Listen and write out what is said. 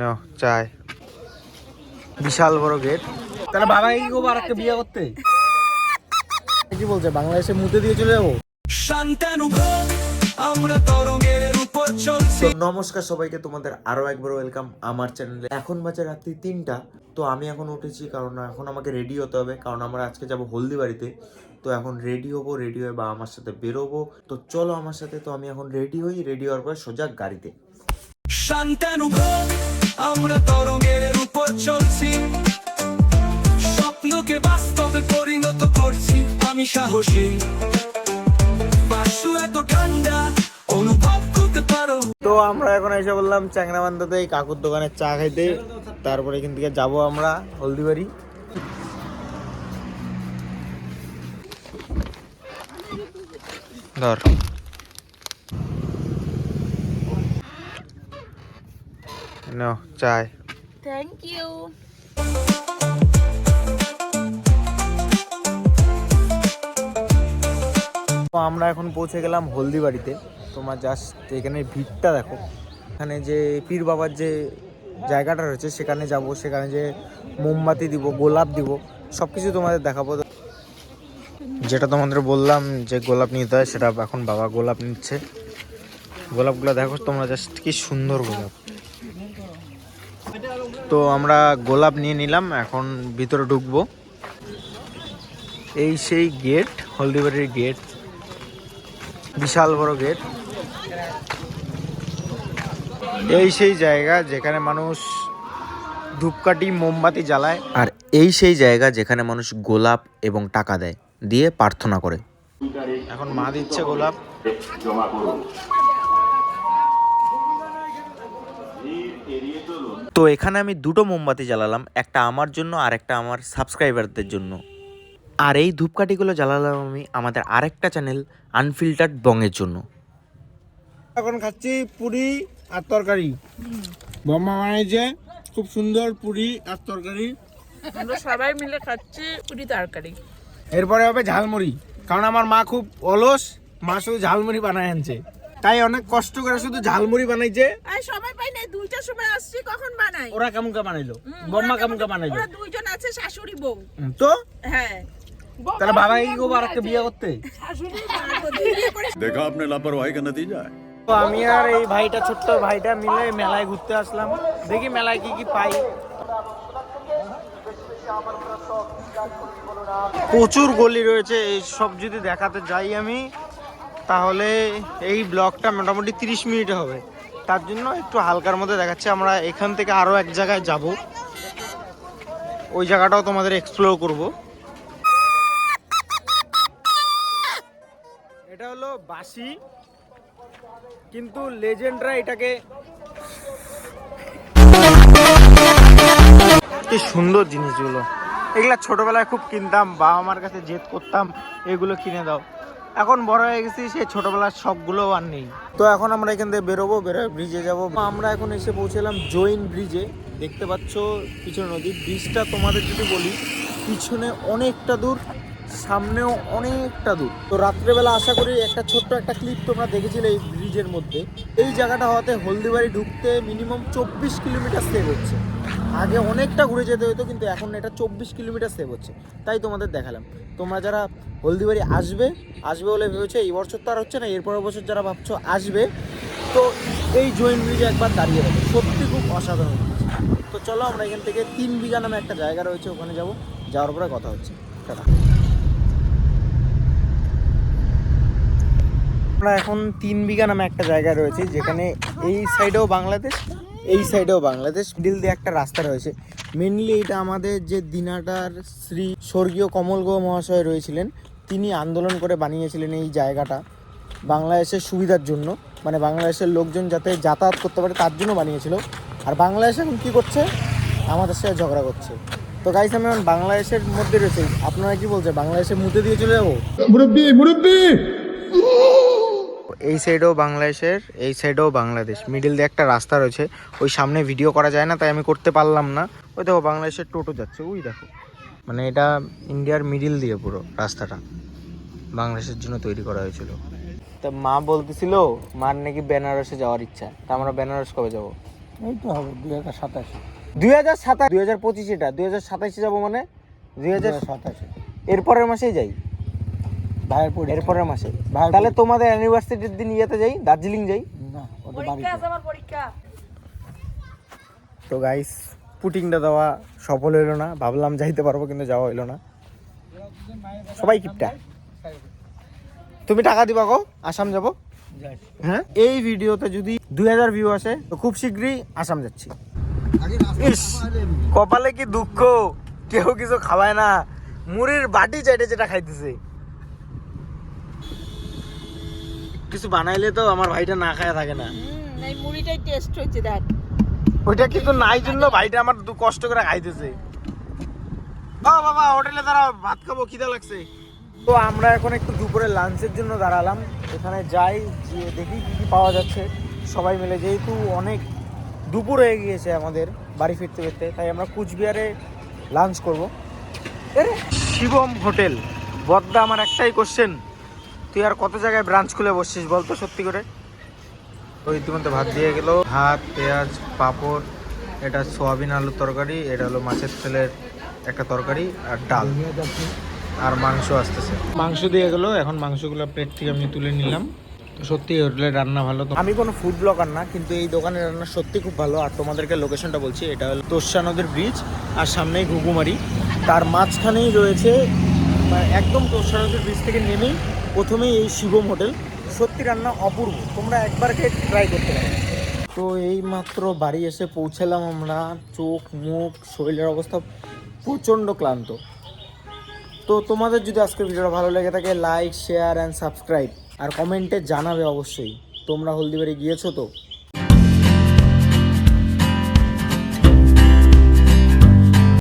নাও চাই বিশাল বড় গেট। তাহলে বাবা কি করবো আরেকটা বিয়ে করতে? কি বলছে বাংলাদেশে মুতে দিয়ে চলে যাবো? নমস্কার সবাইকে, তোমাদের আরো একবার ওয়েলকাম আমার চ্যানেলে। এখন বাজে রাত্রি 3টা। তো আমি এখন উঠেছি কারণ এখন আমাকে রেডি হতে হবে, কারণ আমরা আজকে যাব হলদিবাড়িতে। তো এখন রেডি হবো, রেডি হয়ে বা আমার সাথে বেরোবো। তো চলো আমার সাথে। তো আমি এখন রেডি হই, রেডি হওয়ার পর সোজা গাড়িতে। আমরা তরঙ্গের উপর চলছি, স্বপ্নকে বাস্তবে পরিণত করছি। আমি সাহসী, এত ঠান্ডা অনুভব করতে পারো। তো আমরা এখন এসে বললাম চ্যাংরাবান্ধাতে এই কাকুর দোকানে চা খাইতে। তারপরে এখান থেকে যাবো আমরা হলদিবাড়ি। ধর নাও চাই। Thank you. তো আমরা এখন পৌঁছে গেলাম হলদিবাড়িতে। তোমার জাস্ট এখানে ভিড়টা দেখো। এখানে যে পীর বাবার যে জায়গাটা রয়েছে সেখানে যাব, সেখানে যে মোমবাতি দিব, গোলাপ দিব, সব কিছু তোমাদের দেখাবো। যেটা তোমাদের বললাম যে গোলাপ নিতে হয়, সেটা এখন বাবা গোলাপ নিচ্ছে। গোলাপগুলো দেখো তোমরা, জাস্ট কি সুন্দর গোলাপ। তো আমরা গোলাপ নিয়ে নিলাম, এখন ভিতরে ঢুকবো। এই সেই গেট, হলদিবাড়ির গেট, বিশাল বড় গেট। এই সেই জায়গা যেখানে মানুষ ধূপকাঠি মোমবাতি জ্বালায়, আর এই সেই জায়গা যেখানে মানুষ গোলাপ এবং টাকা দেয়, দিয়ে প্রার্থনা করে। এখন মা দিচ্ছে গোলাপ। তো এখানে আমি দুটো মোমবাতি জ্বালালাম, একটা আমার জন্য আর একটা আমার সাবস্ক্রাইবারদের জন্য। আর এই ধূপকাঠিগুলো জ্বালালাম আমি আমাদের আরেকটা চ্যানেল আনফিল্টার্ড বংয়ের জন্য। এখন খাচ্ছি পুরি আর তরকারি। বম্মা বানাইছে খুব সুন্দর পুরি আর তরকারি। আমরা সবাই মিলে খাচ্ছি পুরি তরকারি। এরপরে হবে ঝালমুড়ি, কারণ আমার মা খুব অলস, মা শুধু ঝালমুড়ি বানায় আনছে, তাই অনেক কষ্ট করে শুধু ঝালমুড়ি বানাইছে। আর সময় পাই না, 2টার সময় আসছি, কখন বানাই? ওরা কেমন কা বানাইলো? বম্মা কেমন কা বানাইলো? ওরা দুইজন আছে, শাশুড়ি বউ। তো হ্যাঁ, তাহলে বাবা কি করবো আরেকটা বিয়ে করতে? देखा आपने लापरवाही का नतीजा है। তো আমি আর এই ভাইটা, ছোট্ট ভাইটা মিলে মেলায় ঘুরতে আসলাম। দেখি মেলায় কি কি পাই। প্রচুর গলি রয়েছে, এই সব যদি দেখাতে যাই আমি তাহলে এই ব্লগটা মোটামুটি 30 মিনিট হবে। তার জন্য একটু হালকার মধ্যে দেখাচ্ছে। আমরা এখান থেকে আরো এক জায়গায় যাব, ওই জায়গাটাও তোমাদের এক্সপ্লোর করব। এটা হলো বাঁশি, কিন্তু লেজেন্ডরা এটাকে কি সুন্দর জিনিসগুলো, এগুলা ছোটবেলায় খুব কিনতাম, বাবা মার কাছে জেদ করতাম এগুলো কিনে দাও। এখন বড় হয়ে গেছি, সেই ছোটবেলার শখগুলো আর নেই। তো এখন আমরা এখান থেকে বেরোবো, বেরোয় ব্রিজে যাব। আমরা এখন এসে পৌঁছলাম জৈন ব্রিজে। দেখতে পাচ্ছ পিছনে নদী। ব্রিজটা তোমাদের যদি বলি, পিছনে অনেকটা দূর, সামনেও অনেকটা দূর। তো রাত্রেবেলা আশা করি একটা ছোট্ট একটা ক্লিপ তোমরা দেখেছিলে এই ব্রিজের মধ্যে। এই জায়গাটা হওয়াতে হলদিবাড়ি ঢুকতে মিনিমাম 24 কিলোমিটার সেভ হচ্ছে। আগে অনেকটা ঘুরে যেতে হতো, কিন্তু এখন এটা 24 কিলোমিটার সেভ হচ্ছে, তাই তোমাদের দেখালাম। তোমরা যারা হলদিবাড়ি আসবে বলে ভেবেছো, এই বছর তো আর হচ্ছে না, এরপরের বছর যারা ভাবছো আসবে, তো এই জৈন ব্রিজে একবার দাঁড়িয়ে যাবে, সত্যি খুব অসাধারণ। তো চলো আমরা এখান থেকে 3 বিঘা নামে একটা জায়গা রয়েছে, ওখানে যাব। যাওয়ার পরে কথা হচ্ছে। টাটা। আমরা এখন 3 বিঘা নামে একটা জায়গা রয়েছে, যেখানে এই সাইডেও বাংলাদেশ, এই সাইডেও বাংলাদেশ, মিডিল দিয়ে একটা রাস্তা রয়েছে। মেনলি এটা আমাদের যে দিনাটার শ্রী স্বর্গীয় কমল গুহ মহাশয় রয়েছিলেন, তিনি আন্দোলন করে বানিয়েছিলেন এই জায়গাটা বাংলাদেশের সুবিধার জন্য, মানে বাংলাদেশের লোকজন যাতে যাতায়াত করতে পারে তার জন্য বানিয়েছিল। আর বাংলাদেশ এখন কী করছে? আমাদের সাথে ঝগড়া করছে। তো গাইস, আমি এখন বাংলাদেশের মধ্যে রয়েছে। আপনারা কি বলছে বাংলাদেশে মুতে দিয়ে চলে যাবো? মুরব্বি মুরব্বি। এই সাইডেও বাংলাদেশের, এই সাইডেও বাংলাদেশ, মিডিল দিয়ে একটা রাস্তা রয়েছে। ওই সামনে ভিডিও করা যায় না, তাই আমি করতে পারলাম না। ওই দেখো বাংলাদেশের টোটো যাচ্ছে, ওই দেখো। মানে এটা ইন্ডিয়ার মিডিল দিয়ে পুরো রাস্তাটা বাংলাদেশের জন্য তৈরি করা হয়েছিল। তা মা বলতেছিল মার নাকি বেনারসে যাওয়ার ইচ্ছা। তা আমরা বেনারস কবে যাব? এই তো হবে 2027 2025 এটা 2027 যাবো মানে 2027 এরপরের মাসেই যাই, ভাইয়ের পরীক্ষা এরপরের মাসে। তাহলে তোমাদের অ্যানিভার্সারির দিন ইয়েতে যাই, দার্জিলিং যাই। না ওদের বাড়িতে তো গাইস পুটিংটা দেওয়া সফল হইলো না, ভাবলাম যাইতে পারবো কিন্তু যাওয়া হইলো না। সবাই কিপটা। তুমি টাকা দিবা গো, আসাম যাবো। যাই। হ্যাঁ, এই ভিডিওতে যদি 2000 ভিউ আসে তো খুব শীঘ্রই আসাম যাচ্ছি। ইস, কপালে কি দুঃখ, কেউ কিছু খাওয়ায় না, মুড়ির বাটি চাইটে যেটা খাইতেছে। কিছু বানাইলে তো আমার ভাইটা না খায় থাকে না। এই মুড়িটাই টেস্ট হচ্ছে দেখ। ওইটা কিন্তু নাই জন্য ভাইটা আমার কষ্ট করে খাইতেছে। বাবা হোটেলে দাঁড়াও, ভাত খাবো, খিদা লাগছে। তো আমরা এখন একটু দুপুরে লাঞ্চের জন্য দাঁড়ালাম, এখানে যাই, গিয়ে দেখি কি কি পাওয়া যাচ্ছে সবাই মিলে। যেহেতু অনেক দুপুর হয়ে গিয়েছে আমাদের বাড়ি ফিরতে ফিরতে, তাই আমরা কুচবিহারে লাঞ্চ করবো। শিবম হোটেল। বদ্দা, আমার একটাই কোশ্চেন, তুই আর কত জায়গায় ব্রাঞ্চ খুলে বসছিস বলতো সত্যি করে? তো ইতিমধ্যে ভাত দিয়ে গেল, ভাত, পেঁয়াজ, পাঁপড়, এটা সোয়াবিন আলুর তরকারি, এটা হলো মাছের তেলের একটা তরকারি, আর ডাল, আর মাংস আসতেছে। মাংস দিয়ে গেলো, এখন মাংসগুলো প্লেট থেকে আমি তুলে নিলাম। তো সত্যি হোটেলের রান্না ভালো। তো আমি কোনো ফুড ব্লগার না, কিন্তু এই দোকানের রান্না সত্যি খুব ভালো। আর তোমাদেরকে লোকেশনটা বলছি, এটা হলো তোষা নদীর ব্রিজ, আর সামনেই ঘুঘুমারি, তার মাঝখানেই রয়েছে একদম তোষা নদীর ব্রিজ থেকে নেমেই প্রথমেই এই শিবম হোটেল। সত্যি রান্না অপূর্ব, তোমরা একবার খেয়ে ট্রাই করতে পারো। তো এই মাত্র বাড়ি এসে পৌঁছালাম আমরা, চোখ মুখ শরীরের অবস্থা প্রচণ্ড ক্লান্ত। তো তোমাদের যদি আজকের ভিডিওটা ভালো লেগে থাকে, লাইক, শেয়ার অ্যান্ড সাবস্ক্রাইব, আর কমেন্টে জানাবে অবশ্যই তোমরা হলদিবাড়ি গিয়েছো তো।